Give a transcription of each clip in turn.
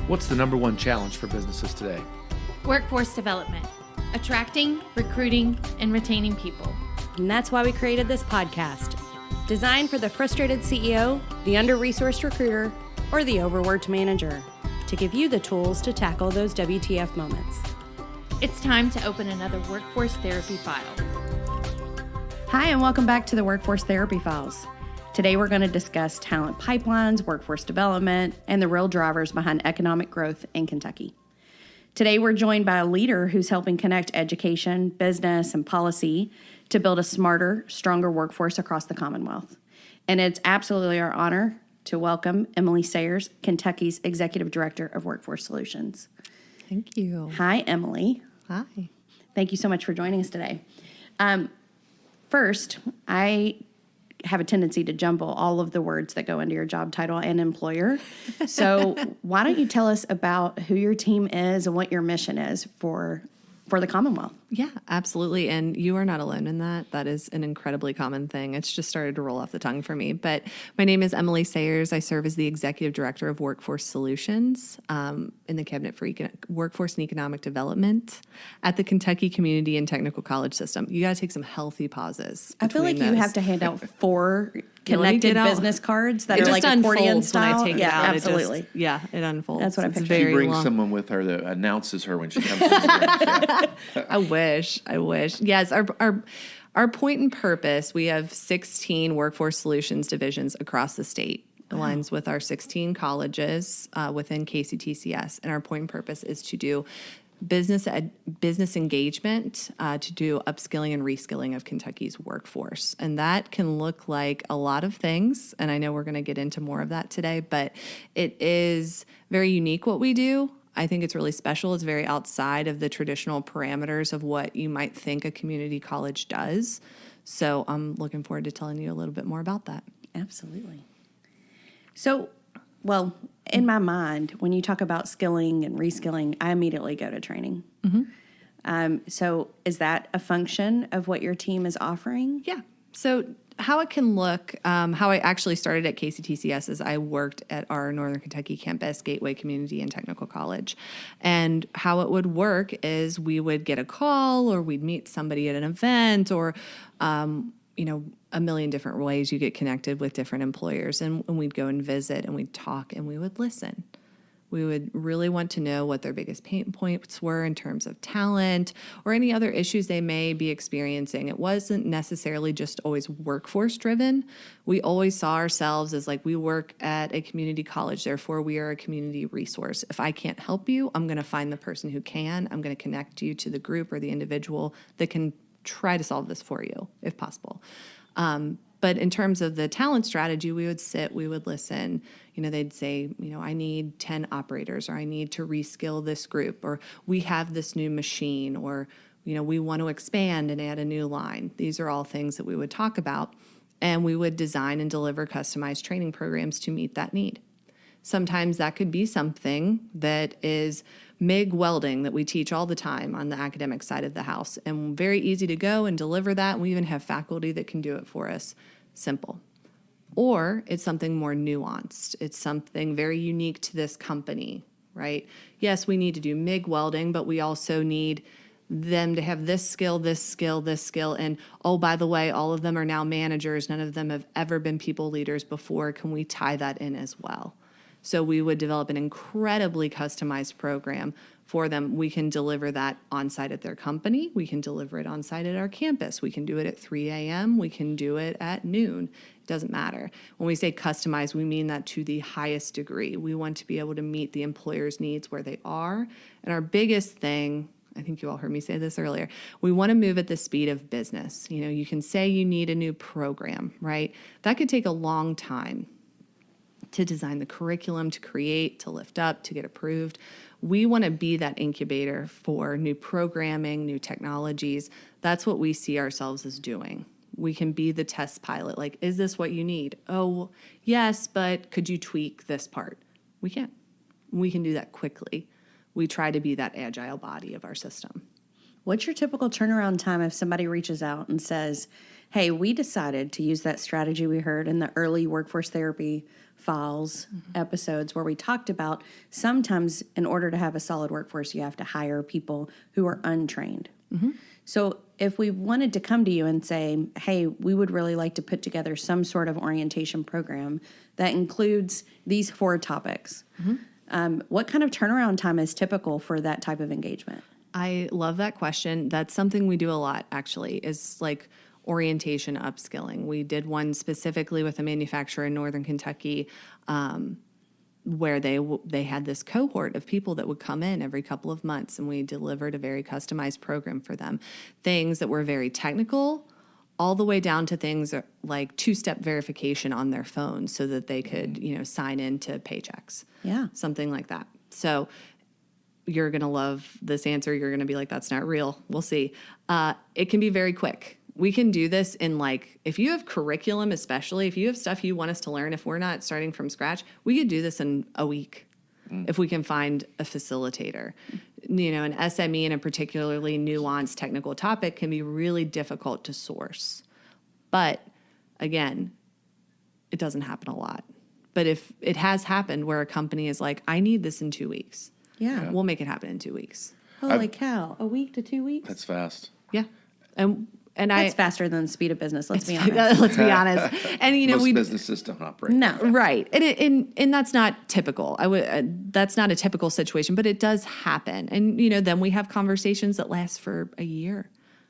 What's the number one challenge for businesses today? Workforce development, attracting, recruiting, and retaining people. And that's why we created this podcast, designed for the frustrated CEO, the under-resourced recruiter, or the overworked manager, to give you the tools to tackle those WTF moments. It's time to open another Workforce Therapy file. Hi, and welcome back to the Workforce Therapy Files. Today, we're going to discuss talent pipelines, workforce development, and the real drivers behind economic growth in Kentucky. Today, we're joined by a leader who's helping connect education, business, and policy to build a smarter, stronger workforce across the Commonwealth. And it's absolutely our honor to welcome Emily Sayers, Kentucky's Executive Director of Workforce Solutions. Thank you. Hi, Emily. Hi. Thank you so much for joining us today. First, I have a tendency to jumble all of the words that go into your job title and employer. So why don't you tell us about who your team is and what your mission is for the Commonwealth? Yeah, absolutely. And you are not alone in that. That is an incredibly common thing. It's just started to roll off the tongue for me. But my name is Emily Sayers. I serve as the Executive Director of Workforce Solutions in the Cabinet for Workforce and Economic Development at the Kentucky Community and Technical College System. You got to take some healthy pauses. I feel like you have to hand out 4 Yeah, connected business cards that are like accordion style. When I take it out. Absolutely. It unfolds. That's what I picture. She very brings long. someone with her that announces her when she comes in the room. I wish. Yes, our point and purpose, we have 16 workforce solutions divisions across the state. Aligns with our 16 colleges within KCTCS. And our point and purpose is to do business engagement, to do upskilling and reskilling of Kentucky's workforce. And that can look like a lot of things. And I know we're going to get into more of that today, but it is very unique what we do. I think it's really special. It's very outside of the traditional parameters of what you might think a community college does. So I'm looking forward to telling you a little bit more about that. Absolutely. So, well, in my mind, when you talk about skilling and reskilling, I immediately go to training. Mm-hmm. So is that a function of what your team is offering? Yeah. So how it can look, how I actually started at KCTCS is I worked at our Northern Kentucky campus, Gateway Community and Technical College. And how it would work is we would get a call or we'd meet somebody at an event or, a million different ways you get connected with different employers. And we'd go and visit and we'd talk and we would listen. We would really want to know what their biggest pain points were in terms of talent or any other issues they may be experiencing. It wasn't necessarily just always workforce driven. We always saw ourselves as like we work at a community college, therefore we are a community resource. If I can't help you, I'm going to find the person who can. I'm going to connect you to the group or the individual that can try to solve this for you if possible. But in terms of the talent strategy, we would sit, we would listen. They'd say, I need 10 operators, or I need to reskill this group, or we have this new machine, or, we want to expand and add a new line. These are all things that we would talk about, and we would design and deliver customized training programs to meet that need. Sometimes that could be something that is MIG welding that we teach all the time on the academic side of the house, and very easy to go and deliver that. And we even have faculty that can do it for us. Simple. Or it's something more nuanced. It's something very unique to this company, right? Yes, we need to do MIG welding, but we also need them to have this skill, this skill, this skill. And oh, by the way, all of them are now managers. None of them have ever been people leaders before. Can we tie that in as well? So we would develop an incredibly customized program for them. We can deliver that on-site at their company. We can deliver it on-site at our campus. We can do it at 3 a.m. We can do it at noon. It doesn't matter. When we say customized, we mean that to the highest degree. We want to be able to meet the employer's needs where they are. And our biggest thing, I think you all heard me say this earlier, we want to move at the speed of business. You can say you need a new program, right? That could take a long time to design the curriculum, to create, to lift up, to get approved. We want to be that incubator for new programming, new technologies. That's what we see ourselves as doing. We can be the test pilot. Like, is this what you need? Oh, yes, but could you tweak this part? We can. We can do that quickly. We try to be that agile body of our system. What's your typical turnaround time if somebody reaches out and says, hey, we decided to use that strategy we heard in the early workforce therapy Files episodes where we talked about sometimes in order to have a solid workforce, you have to hire people who are untrained. So if we wanted to come to you and say, hey, we would really like to put together some sort of orientation program that includes these 4 topics, what kind of turnaround time is typical for that type of engagement? I love that question. That's something we do a lot, actually, is like orientation upskilling. We did one specifically with a manufacturer in Northern Kentucky where they had this cohort of people that would come in every couple of months, and we delivered a very customized program for them. Things that were very technical, all the way down to things like 2-step verification on their phones so that they could, sign into paychecks. Yeah. Something like that. So you're going to love this answer. You're going to be like, that's not real. We'll see. It can be very quick. We can do this in if you have curriculum, especially if you have stuff you want us to learn, if we're not starting from scratch, we could do this in a week if we can find a facilitator. An SME in a particularly nuanced technical topic can be really difficult to source. But again, it doesn't happen a lot. But if it has happened where a company is like, I need this in 2 weeks. Yeah. We'll make it happen in 2 weeks. Holy cow. A week to 2 weeks? That's fast. Yeah. And that's faster than the speed of business, let's be honest. Let's be honest. And most businesses don't operate. No. Right. And that's not typical. That's not a typical situation, but it does happen. And then we have conversations that last for a year.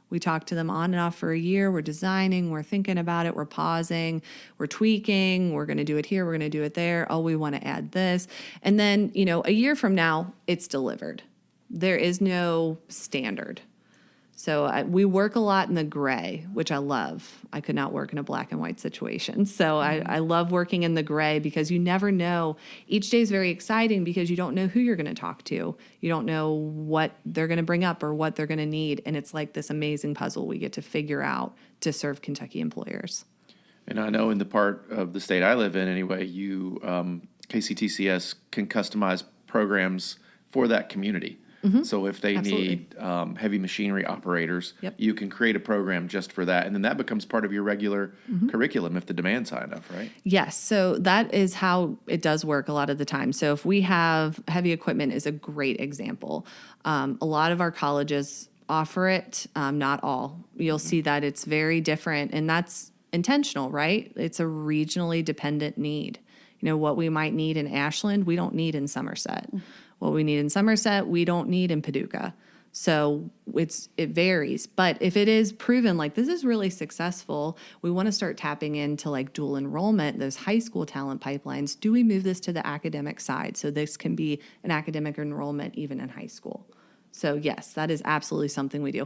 We talk to them on and off for a year. We're designing, we're thinking about it, we're pausing, we're tweaking, we're going to do it here, we're going to do it there. Oh, we want to add this. And then, a year from now, it's delivered. There is no standard. So we work a lot in the gray, which I love. I could not work in a black and white situation. So I love working in the gray because you never know. Each day is very exciting because you don't know who you're going to talk to. You don't know what they're going to bring up or what they're going to need. And it's like this amazing puzzle we get to figure out to serve Kentucky employers. And I know in the part of the state I live in anyway, you, KCTCS can customize programs for that community. So if they need heavy machinery operators, you can create a program just for that. And then that becomes part of your regular curriculum if the demand's high enough, right? Yes. So that is how it does work a lot of the time. So if we have heavy equipment is a great example. A lot of our colleges offer it, not all. You'll see that it's very different, and that's intentional, right? It's a regionally dependent need. What we might need in Ashland, we don't need in Somerset. What we need in Somerset, we don't need in Paducah. So it varies. But if it is proven like this is really successful, we want to start tapping into like dual enrollment, those high school talent pipelines. Do we move this to the academic side? So this can be an academic enrollment even in high school. So yes, that is absolutely something we do.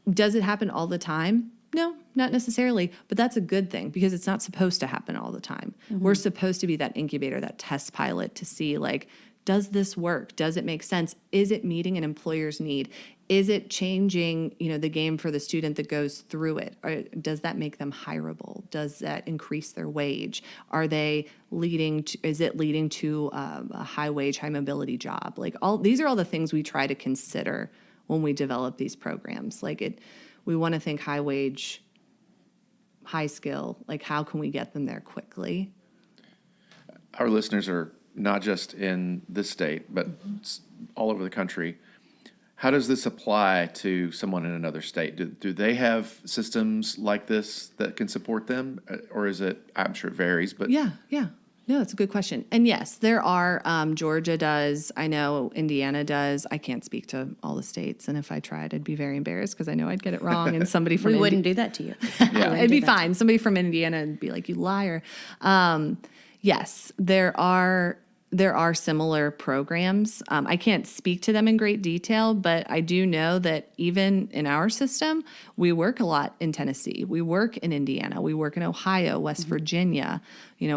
Does it happen all the time? No, not necessarily, but that's a good thing because it's not supposed to happen all the time. We're supposed to be that incubator, that test pilot to see like, does this work? Does it make sense? Is it meeting an employer's need? Is it changing, the game for the student that goes through it? Or does that make them hireable? Does that increase their wage? Is it leading to a high wage, high mobility job? Like these are all the things we try to consider when we develop these programs. We want to think high wage, high skill, like how can we get them there quickly? Our listeners are not just in this state, but all over the country. How does this apply to someone in another state? Do they have systems like this that can support them? Or is it, I'm sure it varies, but... Yeah. No, that's a good question. And yes, there are, Georgia does, I know Indiana does. I can't speak to all the states. And if I tried, I'd be very embarrassed because I know I'd get it wrong. And somebody from We wouldn't do that to you. Yeah. It'd be fine. Somebody from Indiana would be like, you liar. Yes, there are similar programs. I can't speak to them in great detail, but I do know that even in our system, we work a lot in Tennessee. We work in Indiana. We work in Ohio, West Virginia.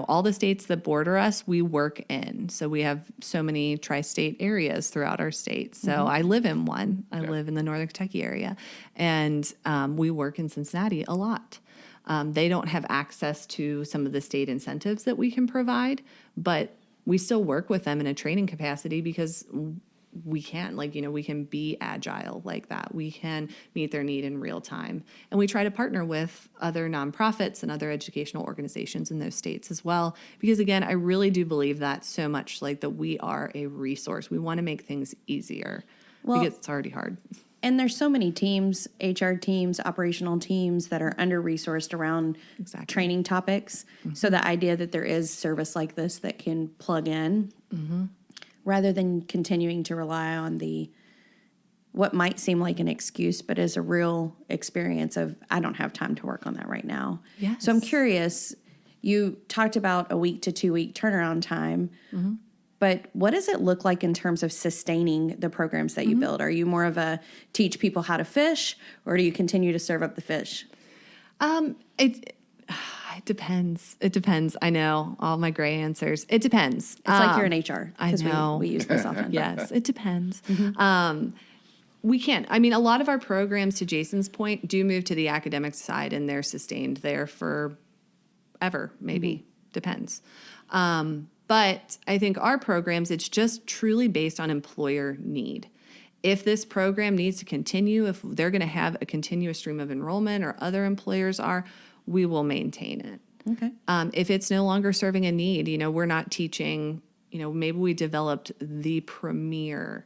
All the states that border us, we work in. So we have so many tri-state areas throughout our state. So I live in one. I live in the Northern Kentucky area. And we work in Cincinnati a lot. They don't have access to some of the state incentives that we can provide, but we still work with them in a training capacity because we can, like, we can be agile like that. We can meet their need in real time. And we try to partner with other nonprofits and other educational organizations in those states as well. Because again, I really do believe that so much, like, that we are a resource. We want to make things easier because it's already hard. And there's so many teams, HR teams, operational teams that are under-resourced around training topics. So the idea that there is service like this that can plug in rather than continuing to rely on what might seem like an excuse, but is a real experience of, I don't have time to work on that right now. Yes. So I'm curious, you talked about a 1 to 2 week turnaround time. But what does it look like in terms of sustaining the programs that you build? Are you more of a teach people how to fish, or do you continue to serve up the fish? It depends. It depends. I know all my gray answers. It depends. It's like you're in HR. I know. We use this often. Yes, it depends. We can't. I mean, a lot of our programs, to Jason's point, do move to the academic side, and they're sustained there for ever, maybe. Depends. But I think our programs, it's just truly based on employer need. If this program needs to continue, if they're going to have a continuous stream of enrollment or other employers are, we will maintain it. Okay. If it's no longer serving a need, we're not teaching, maybe we developed the premier,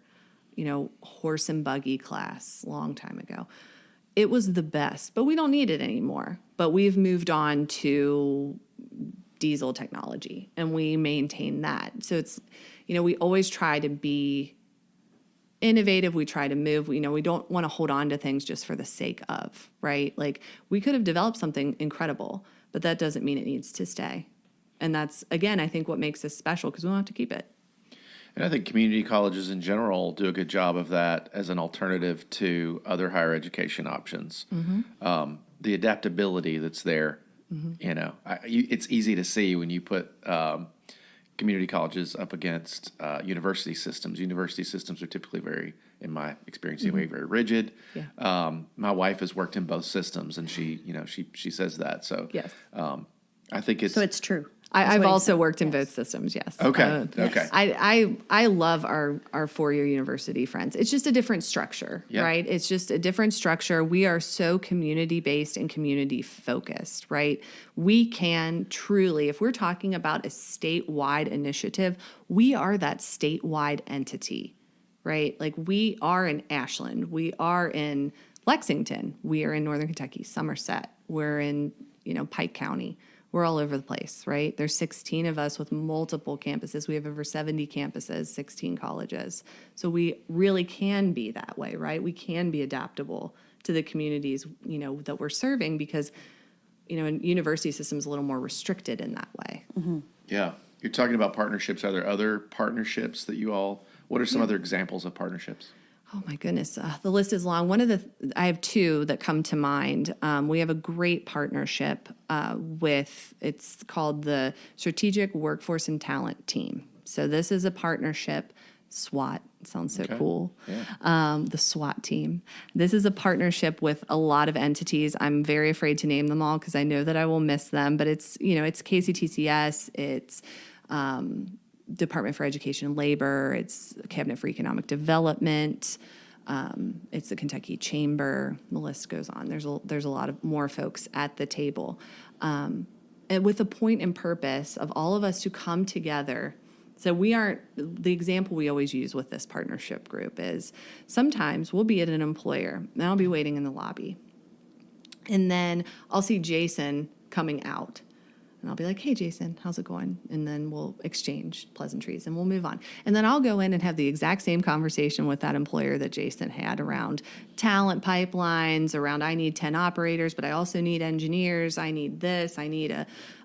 horse and buggy class a long time ago. It was the best, but we don't need it anymore. But we've moved on to diesel technology, and we maintain that. So it's, we always try to be innovative. We try to move. We don't want to hold on to things just for the sake of, right? Like, we could have developed something incredible, but that doesn't mean it needs to stay. And that's, again, I think what makes us special, because we don't have to keep it. And I think community colleges in general do a good job of that as an alternative to other higher education options. The adaptability that's there. It's easy to see when you put community colleges up against university systems. University systems are typically very, in my experience anyway, very rigid. Yeah. My wife has worked in both systems, and she says that. So Yes. I think it's... So it's true. I've also worked in both systems, yes. Okay, okay. I love our four-year university friends. It's just a different structure, right? It's just a different structure. We are so community-based and community-focused, right? We can truly, if we're talking about a statewide initiative, we are that statewide entity, right? Like, we are in Ashland. We are in Lexington. We are in Northern Kentucky, Somerset. We're in, Pike County. We're all over the place, right? There's 16 of us with multiple campuses. We have over 70 campuses, 16 colleges. So we really can be that way, right? We can be adaptable to the communities, that we're serving, because, a university system is a little more restricted in that way. Yeah. You're talking about partnerships. Are there other partnerships that what are some other examples of partnerships? Oh my goodness, the list is long. I have two that come to mind. We have a great partnership it's called the Strategic Workforce and Talent Team. So this is a partnership, SWAT, sounds so cool. Yeah. The SWAT team. This is a partnership with a lot of entities. I'm very afraid to name them all because I know that I will miss them, but it's KCTCS, it's Department for Education and Labor, it's Cabinet for Economic Development, it's the Kentucky Chamber, the list goes on. There's a lot of more folks at the table. And with the point and purpose of all of us to come together. So the example we always use with this partnership group is sometimes we'll be at an employer, and I'll be waiting in the lobby. And then I'll see Jason coming out. And I'll be like, hey, Jason, how's it going? And then we'll exchange pleasantries and we'll move on. And then I'll go in and have the exact same conversation with that employer that Jason had around talent pipelines, around I need 10 operators, but I also need engineers. I need this. I need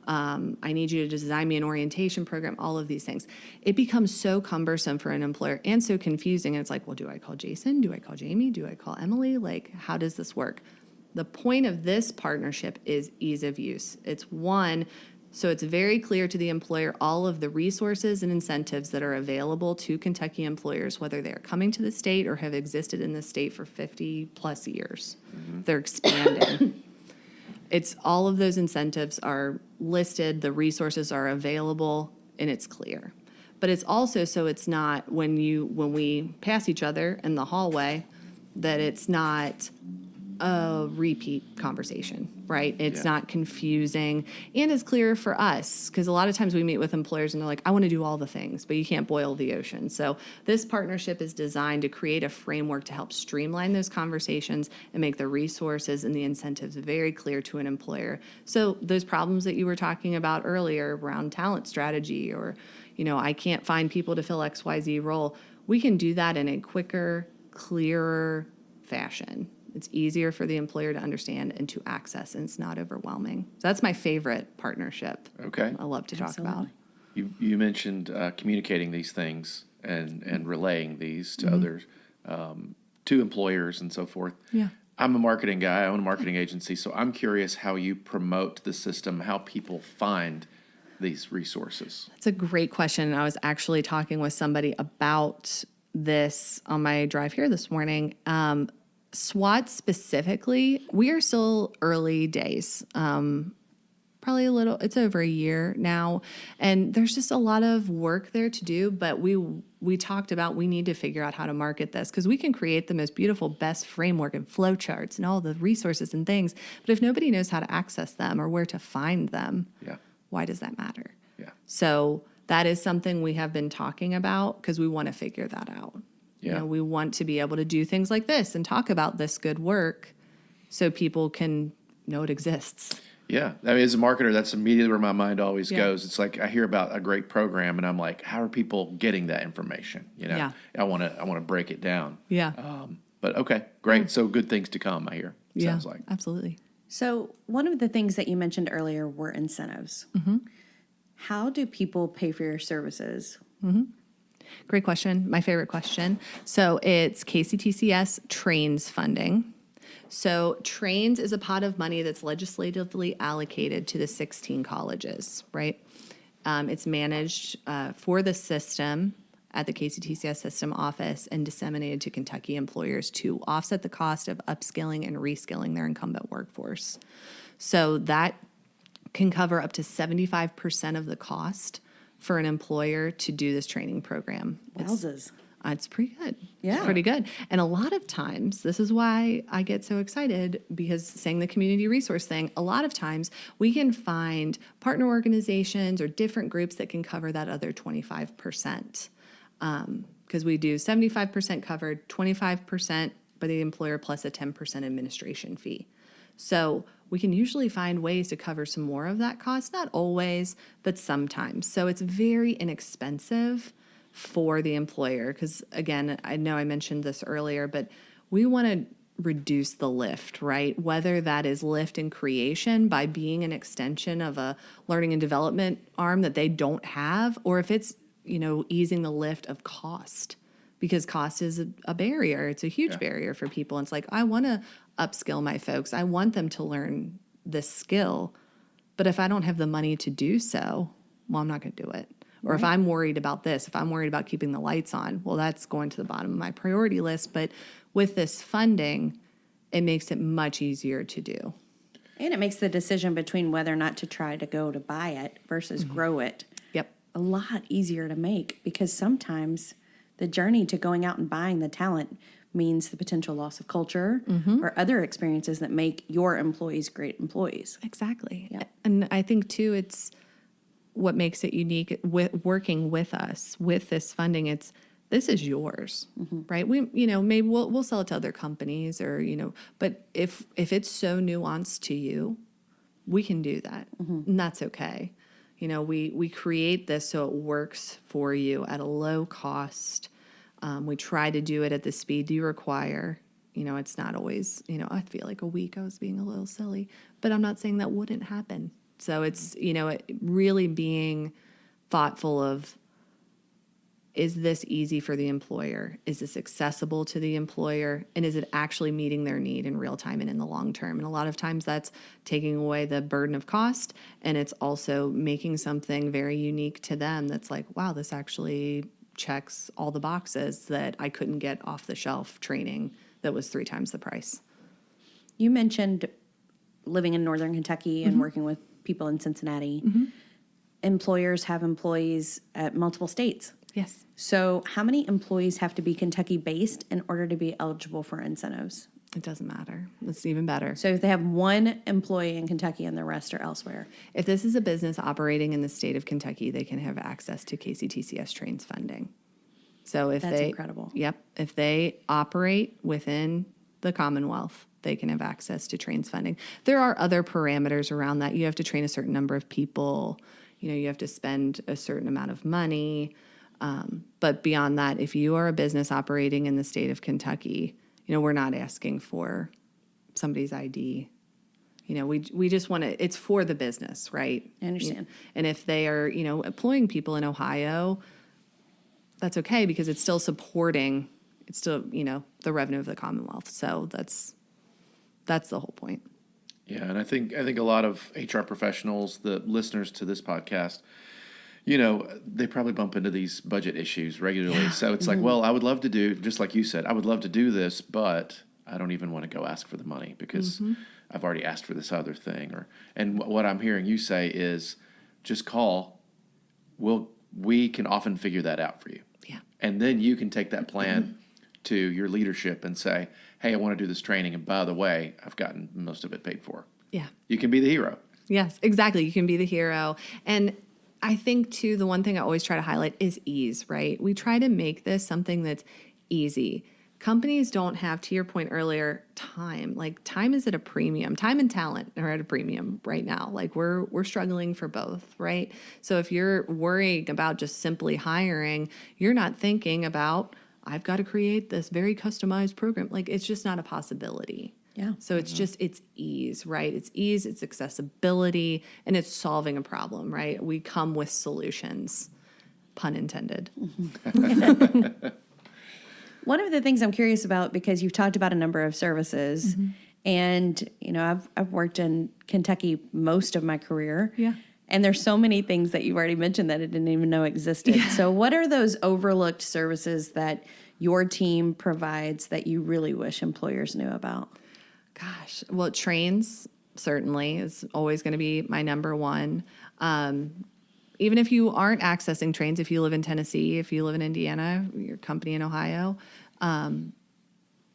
you to design me an orientation program, all of these things. It becomes so cumbersome for an employer and so confusing. And it's like, well, do I call Jason? Do I call Jamie? Do I call Emily? Like, how does this work? The point of this partnership is ease of use. It's so it's very clear to the employer all of the resources and incentives that are available to Kentucky employers, whether they're coming to the state or have existed in the state for 50 plus years. They're expanding. It's all of those incentives are listed, the resources are available, and it's clear. But it's also so it's not when we pass each other in the hallway, that it's not a repeat conversation, right? It's not confusing, and it's clear for us, because a lot of times we meet with employers and they're like, I want to do all the things, but you can't boil the ocean. So this partnership is designed to create a framework to help streamline those conversations and make the resources and the incentives very clear to an employer. So those problems that you were talking about earlier around talent strategy, or, I can't find people to fill XYZ role, we can do that in a quicker, clearer fashion. It's easier for the employer to understand and to access, and it's not overwhelming. So that's my favorite partnership. Okay. I love to talk about. You mentioned communicating these things and relaying these to others, to employers and so forth. Yeah. I'm a marketing guy. I own a marketing agency, so I'm curious how you promote the system, how people find these resources. That's a great question. I was actually talking with somebody about this on my drive here this morning. SWAT specifically, we are still early days. Probably it's over a year now, and there's just a lot of work there to do, but we talked about we need to figure out how to market this, because we can create the most beautiful, best framework and flow charts and all the resources and things, but if nobody knows how to access them or where to find them, why does that matter? Yeah. So that is something we have been talking about, because we want to figure that out. Yeah. We want to be able to do things like this and talk about this good work so people can know it exists. Yeah. I mean, as a marketer, that's immediately where my mind always goes. It's like I hear about a great program and I'm like, how are people getting that information? I want to break it down. Yeah. But okay, great. So good things to come, I hear. Sounds like. Absolutely. So one of the things that you mentioned earlier were incentives. How do people pay for your services? Great question. My favorite question. So it's KCTCS Trains funding. So Trains is a pot of money that's legislatively allocated to the 16 colleges, right? It's managed for the system at the KCTCS system office and disseminated to Kentucky employers to offset the cost of upskilling and reskilling their incumbent workforce. So that can cover up to 75% of the cost for an employer to do this training program. Wowzers. It's pretty good. Yeah. It's pretty good. And a lot of times, this is why I get so excited, because saying the community resource thing, a lot of times we can find partner organizations or different groups that can cover that other 25%. Because we do 75% covered, 25% by the employer plus a 10% administration fee. So we can usually find ways to cover some more of that cost, not always, but sometimes. So it's very inexpensive for the employer, because again, I know I mentioned this earlier, but we want to reduce the lift, right? Whether that is lift and creation by being an extension of a learning and development arm that they don't have, or if it's, easing the lift of cost, because cost is a barrier. It's a huge barrier for people. And it's like, I want to upskill my folks. I want them to learn this skill, but if I don't have the money to do so, well, I'm not going to do it. Or if I'm worried about this, if I'm worried about keeping the lights on, well, that's going to the bottom of my priority list. But with this funding, it makes it much easier to do. And it makes the decision between whether or not to try to go to buy it versus grow it a lot easier to make, because sometimes the journey to going out and buying the talent means the potential loss of culture or other experiences that make your employees great employees. Exactly. Yeah. And I think, too, it's what makes it unique with working with us with this funding. This is yours, right? We, maybe we'll sell it to other companies or, but if it's so nuanced to you, we can do that. And that's okay. We create this so it works for you at a low cost. We try to do it at the speed you require. It's not always, I feel like a week I was being a little silly, but I'm not saying that wouldn't happen. So it's, really being thoughtful of, is this easy for the employer? Is this accessible to the employer? And is it actually meeting their need in real time and in the long term? And a lot of times that's taking away the burden of cost, and it's also making something very unique to them that's like, wow, this actually checks all the boxes that I couldn't get off the shelf training that was 3 times the price. You mentioned living in Northern Kentucky and working with people in Cincinnati. employers have employees at multiple states. Yes. So how many employees have to be Kentucky-based in order to be eligible for incentives? It doesn't matter. It's even better. So if they have one employee in Kentucky and the rest are elsewhere. If this is a business operating in the state of Kentucky, they can have access to KCTCS Trains funding. So if That's incredible. Yep. If they operate within the Commonwealth, they can have access to Trains funding. There are other parameters around that. You have to train a certain number of people. You have to spend a certain amount of money. But beyond that, if you are a business operating in the state of Kentucky, we're not asking for somebody's ID. We just want to, it's for the business, right? I understand. And if they are, employing people in Ohio, that's okay because it's still supporting, the revenue of the Commonwealth. So that's the whole point. Yeah, and I think a lot of HR professionals, the listeners to this podcast, they probably bump into these budget issues regularly. Yeah. So it's like, well, I would love to do, just like you said, I would love to do this, but I don't even want to go ask for the money because I've already asked for this other thing. And what I'm hearing you say is just call. We can often figure that out for you. Yeah. And then you can take that plan to your leadership and say, hey, I want to do this training. And by the way, I've gotten most of it paid for. Yeah. You can be the hero. Yes, exactly. You can be the hero. And I think, too, the one thing I always try to highlight is ease, right? We try to make this something that's easy. Companies don't have, to your point earlier, time. Like, time is at a premium. Time and talent are at a premium right now. Like, we're struggling for both, right? So if you're worrying about just simply hiring, you're not thinking about, I've got to create this very customized program. Like, it's just not a possibility. Yeah. So it's just, it's ease, right? It's ease, it's accessibility, and it's solving a problem, right? We come with solutions, pun intended. One of the things I'm curious about, because you've talked about a number of services, and, I've worked in Kentucky most of my career. Yeah. And there's so many things that you've already mentioned that I didn't even know existed. Yeah. So what are those overlooked services that your team provides that you really wish employers knew about? Gosh, well, trains certainly is always going to be my number one. Even if you aren't accessing trains, if you live in Tennessee, if you live in Indiana, your company in Ohio,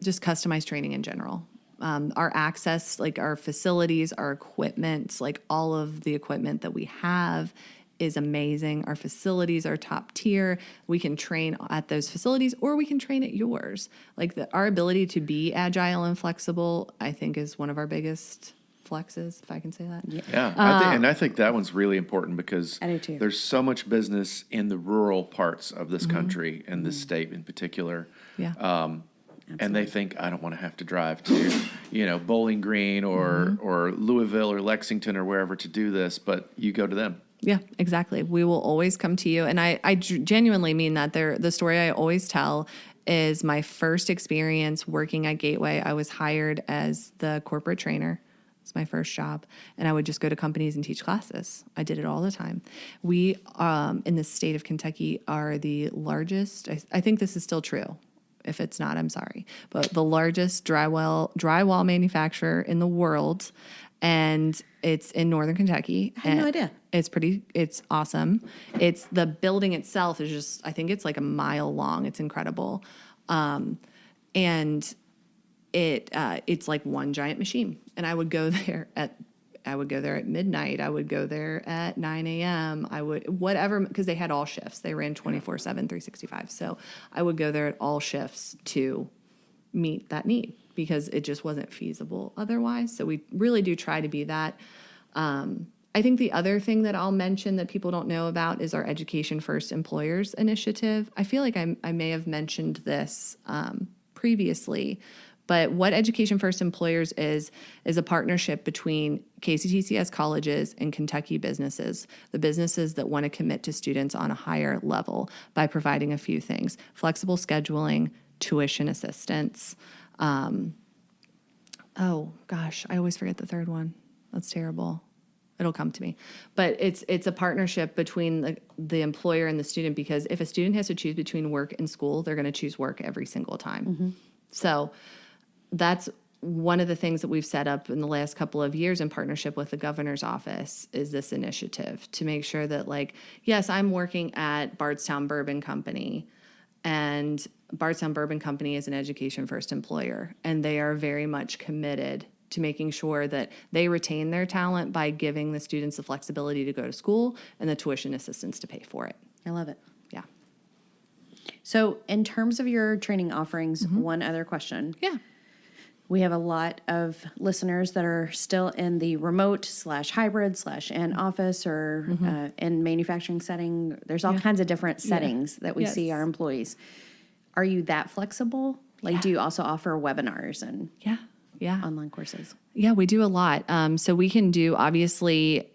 just customized training in general. Our access, like our facilities, our equipment, like all of the equipment that we have is amazing. Our facilities are top tier. We can train at those facilities or we can train at yours. Like our ability to be agile and flexible, I think, is one of our biggest flexes, if I can say that. Yeah, I think that one's really important because I do too. There's so much business in the rural parts of this country and this state in particular. Yeah. And they think, I don't want to have to drive to, Bowling Green or Louisville or Lexington or wherever to do this, but you go to them. Yeah, exactly. We will always come to you. And I genuinely mean that. The story I always tell is my first experience working at Gateway. I was hired as the corporate trainer. It's my first job. And I would just go to companies and teach classes. I did it all the time. We, in the state of Kentucky, are the largest, I think this is still true. If it's not, I'm sorry. But the largest drywall manufacturer in the world. And it's in northern Kentucky. I had no idea. It's awesome. It's the building itself is just, I think it's like a mile long. It's incredible. And it's like one giant machine. And I would go there at midnight. I would go there at 9 a.m. Because they had all shifts. They ran 24/7, 365. So I would go there at all shifts to meet that need because it just wasn't feasible otherwise. So we really do try to be that. I think the other thing that I'll mention that people don't know about is our Education First Employers initiative. I feel like I may have mentioned this previously, but what Education First Employers is a partnership between KCTCS colleges and Kentucky businesses, the businesses that want to commit to students on a higher level by providing a few things: flexible scheduling, tuition assistance. Oh gosh, I always forget the third one. That's terrible. It'll come to me. But it's a partnership between the employer and the student, because if a student has to choose between work and school, they're going to choose work every single time. Mm-hmm. So that's one of the things that we've set up in the last couple of years in partnership with the governor's office is this initiative to make sure that, like, yes, I'm working at Bardstown Bourbon Company, and Bardstown Bourbon Company is an education first employer, and they are very much committed to making sure that they retain their talent by giving the students the flexibility to go to school and the tuition assistance to pay for it. I love it. Yeah. So in terms of your training offerings, one other question. Yeah. We have a lot of listeners that are still in the remote / hybrid / in office or in manufacturing setting. There's all kinds of different settings that we see our employees. Are you that flexible? Like, do you also offer webinars and online courses? Yeah, we do a lot. So we can do, obviously,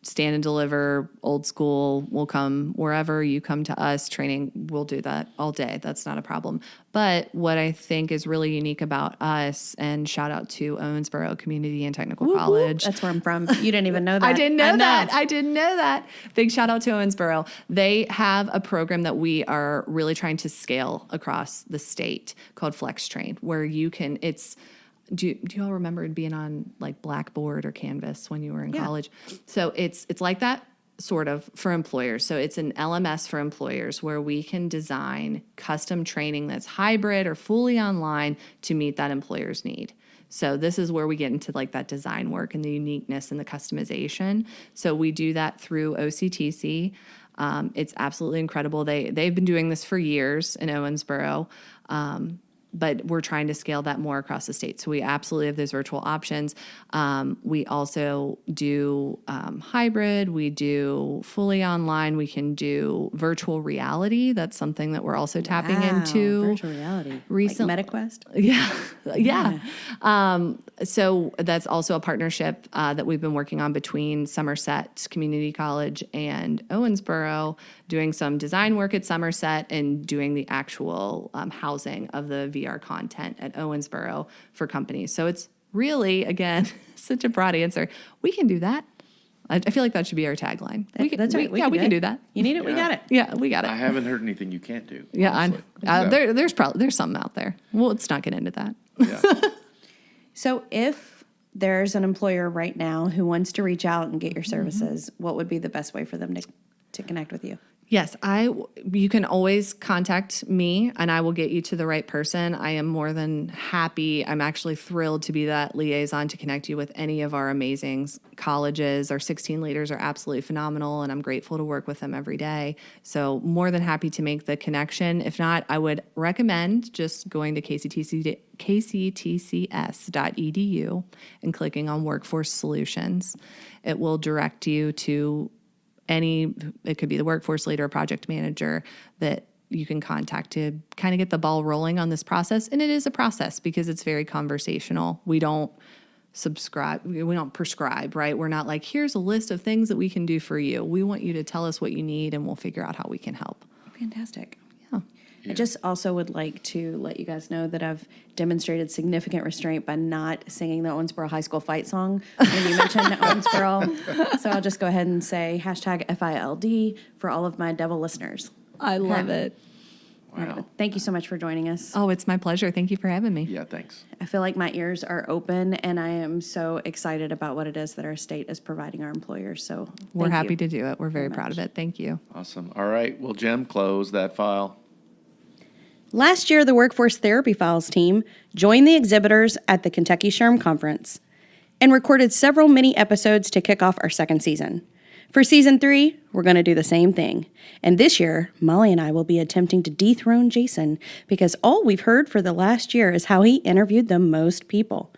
stand and deliver, old school. We'll come wherever you come to us. Training, we'll do that all day. That's not a problem. But what I think is really unique about us, and shout out to Owensboro Community and Technical College. That's where I'm from. You didn't even know that. I didn't know that. I didn't know that. Big shout out to Owensboro. They have a program that we are really trying to scale across the state called Flex Train, where you can, do you all remember being on like Blackboard or Canvas when you were in college? So it's like that sort of for employers. So it's an LMS for employers where we can design custom training that's hybrid or fully online to meet that employer's need. So this is where we get into like that design work and the uniqueness and the customization. So we do that through OCTC. It's absolutely incredible. They've been doing this for years in Owensboro. But we're trying to scale that more across the state. So we absolutely have those virtual options. We also do hybrid. We do fully online. We can do virtual reality. That's something that we're also tapping into. Virtual reality. Recent, like MetaQuest? Yeah. So that's also a partnership that we've been working on between Somerset Community College and Owensboro, doing some design work at Somerset and doing the actual housing of the VR content at Owensboro for companies. So it's really, again, such a broad answer. We can do that. I feel like that should be our tagline. That's right. We can do that. You need it? We got it. Yeah, we got it. I haven't heard anything you can't do. Yeah, there's something out there. Well, let's not get into that. Yeah. So if there's an employer right now who wants to reach out and get your services, what would be the best way for them to connect with you? Yes, you can always contact me and I will get you to the right person. I am more than happy. I'm actually thrilled to be that liaison to connect you with any of our amazing colleges. Our 16 leaders are absolutely phenomenal and I'm grateful to work with them every day. So more than happy to make the connection. If not, I would recommend just going to KCTCS.edu and clicking on Workforce Solutions. It will direct you to it could be the workforce leader or project manager that you can contact to kind of get the ball rolling on this process. And it is a process because it's very conversational. We don't prescribe, right? We're not like, here's a list of things that we can do for you. We want you to tell us what you need and we'll figure out how we can help. Fantastic. Yeah. I just also would like to let you guys know that I've demonstrated significant restraint by not singing the Owensboro High School fight song when you mentioned Owensboro. So I'll just go ahead and say #FILD for all of my devil listeners. I love it. Wow. Thank you so much for joining us. Oh, it's my pleasure. Thank you for having me. Yeah, thanks. I feel like my ears are open, and I am so excited about what it is that our state is providing our employers. So we're happy to do it. We're very proud of it. Thank you. Awesome. All right. Well, Jim, close that file. Last year, the Workforce Therapy Files team joined the exhibitors at the KYSHRM Conference and recorded several mini episodes to kick off our second season. For season 3, we're going to do the same thing. And this year, Molly and I will be attempting to dethrone Jason because all we've heard for the last year is how he interviewed the most people.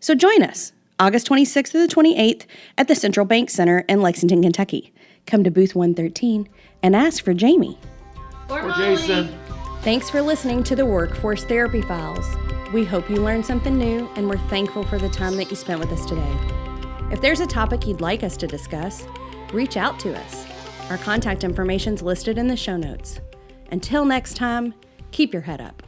So join us August 26th through the 28th at the Central Bank Center in Lexington, Kentucky. Come to booth 113 and ask for Jamie. Or Jason. Thanks for listening to the Workforce Therapy Files. We hope you learned something new, and we're thankful for the time that you spent with us today. If there's a topic you'd like us to discuss, reach out to us. Our contact information's listed in the show notes. Until next time, keep your head up.